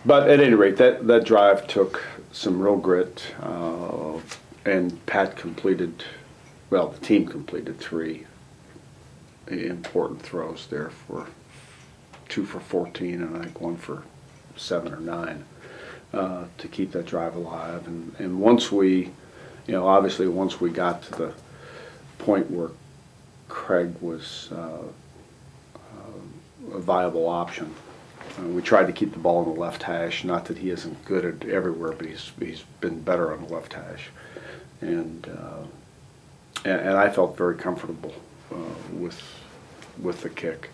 But at any rate, that drive took some real grit, and Pat completed, well, the team completed 3 important throws there for 2 for 14 and I think 1 for 7 or 9 to keep that drive alive. And once we, obviously once we got to the point where Craig was a viable option, we tried to keep the ball in the left hash. Not that he isn't good at everywhere, but he's been better on the left hash, and I felt very comfortable with the kick.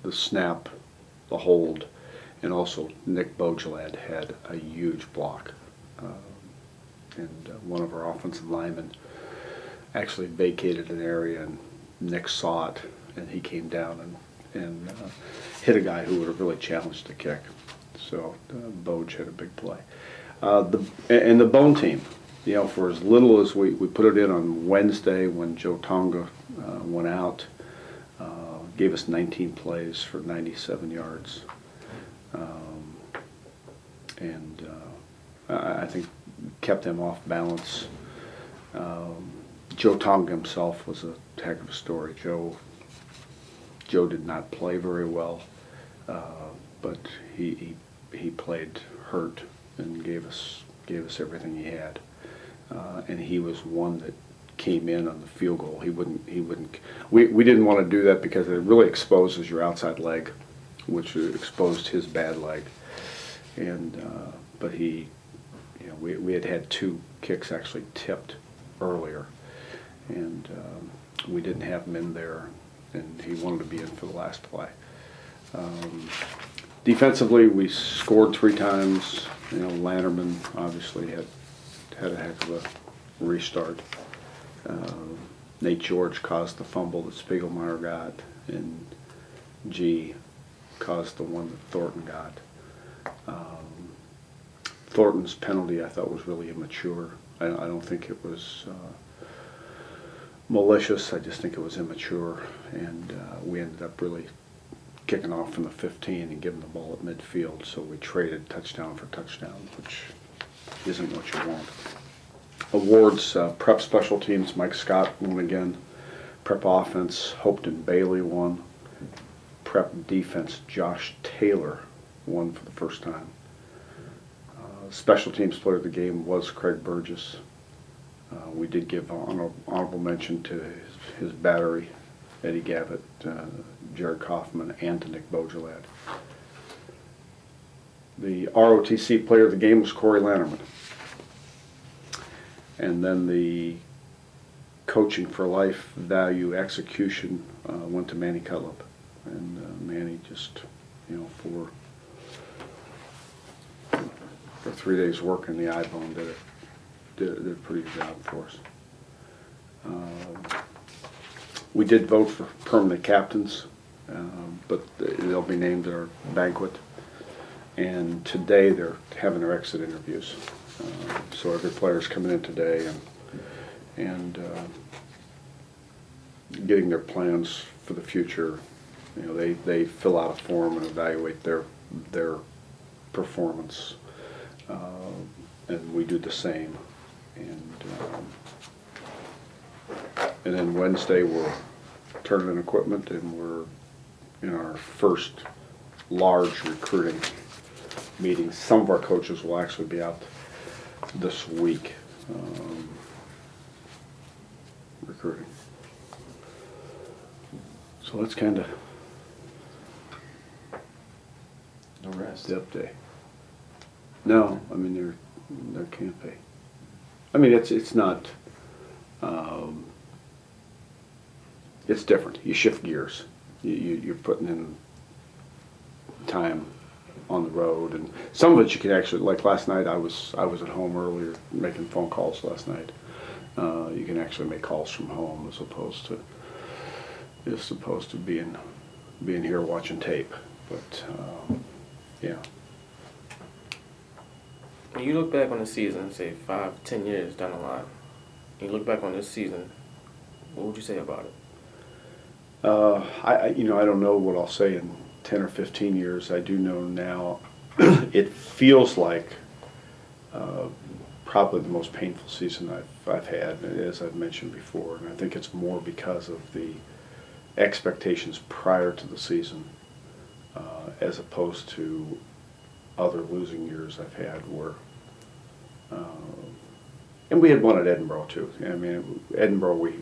The snap, the hold, and also Nick Beaugelad had a huge block, and one of our offensive linemen actually vacated an area, and Nick saw it, and he came down and hit a guy who would have really challenged the kick. So Boge had a big play. And the Bone team, for as little as we put it in on Wednesday when Joe Tonga went out, gave us 19 plays for 97 yards. And I think kept them off balance. Joe Tonga himself was a heck of a story. Joe did not play very well, but he played hurt and gave us everything he had. And he was one that came in on the field goal. We didn't want to do that because it really exposes your outside leg, which exposed his bad leg. And but we had 2 kicks actually tipped earlier, and we didn't have him in there, and he wanted to be in for the last play. Defensively, we scored 3 times. Lanterman obviously had a heck of a restart. Nate George caused the fumble that Spiegelmeyer got, and G caused the one that Thornton got. Thornton's penalty I thought was really immature. I don't think it was malicious. I just think it was immature, and we ended up really kicking off from the 15 and giving the ball at midfield, so we traded touchdown for touchdown, which isn't what you want. Awards, prep special teams, Mike Scott won again. Prep offense, Hopeton Bailey won. Prep defense, Josh Taylor won for the first time. Special teams player of the game was Craig Burgess. We did give honorable mention to his battery, Eddie Gavitt, Jared Kaufman, and to Nick Beaugelad. The ROTC player of the game was Corey Lanterman. And then the coaching for life value execution went to Manny Cutlip. And Manny just, for 3 days work in the iBone did a pretty good job for us. We did vote for permanent captains, but they'll be named at our banquet. And today they're having their exit interviews. So every player's coming in today and getting their plans for the future. They fill out a form and evaluate their performance, and we do the same. And then Wednesday we're turning in equipment, and we're in our first large recruiting meeting. Some of our coaches will actually be out this week recruiting. So that's kind of no rest. The update. No, I mean there can't be. I mean it's not. It's different. You shift gears. You're putting in time on the road, and some of it you can actually, like last night, I was at home earlier making phone calls last night. You can actually make calls from home as opposed to being here watching tape. But yeah. When you look back on the season, say 5, 10 years down the line, and you look back on this season, what would you say about it? You know, I don't know what I'll say in 10 or 15 years. I do know now it feels like probably the most painful season I've had, as I've mentioned before. And I think it's more because of the expectations prior to the season as opposed to other losing years I've had where, and we had one at Edinburgh too. I mean, Edinburgh, we,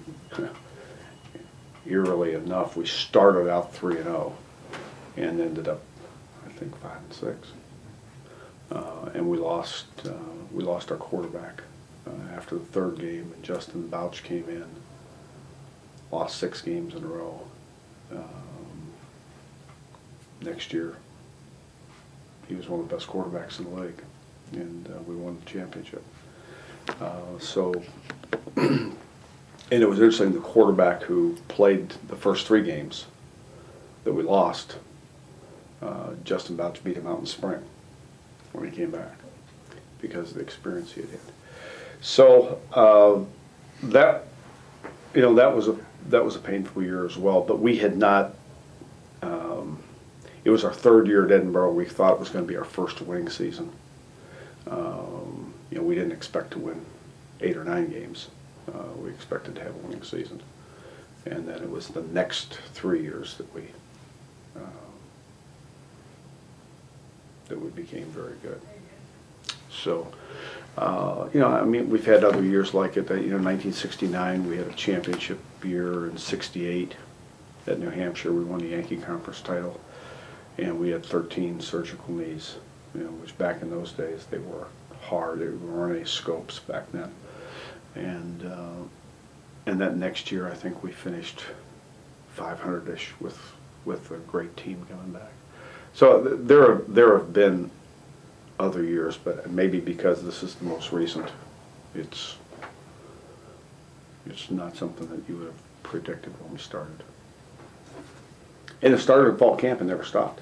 eerily enough, we started out 3-0 and ended up, I think, 5-6. And we lost our quarterback after the third game, and Justin Bouch came in, lost 6 games in a row. Next year, he was one of the best quarterbacks in the league, and we won the championship. And it was interesting, the quarterback who played the first 3 games that we lost, Justin Bouch beat him out in spring when he came back because of the experience he had had. So that, you know, that was a painful year as well. But we had not. It was our 3rd year at Edinburgh. We thought it was going to be our first winning season. You know, we didn't expect to win 8 or 9 games. We expected to have a winning season, and then it was the next 3 years that we became very good. So, you know, I mean, we've had other years like it. You know, 1969 we had a championship year. In '68 at New Hampshire we won the Yankee Conference title, and we had 13 surgical knees. You know, which back in those days they were hard. There weren't any scopes back then. And that next year, I think we finished 500-ish with a great team coming back. So there have been other years, but maybe because this is the most recent, it's not something that you would have predicted when we started. And it started in fall camp and never stopped.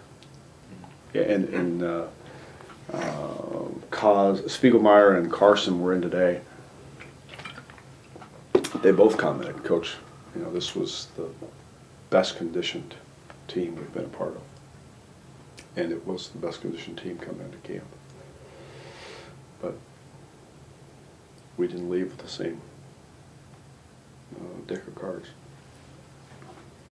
Yeah, and Spiegelmeyer and Carson were in today. They both commented, Coach, you know, this was the best conditioned team we've been a part of. And it was the best conditioned team coming into camp. But we didn't leave with the same deck of cards.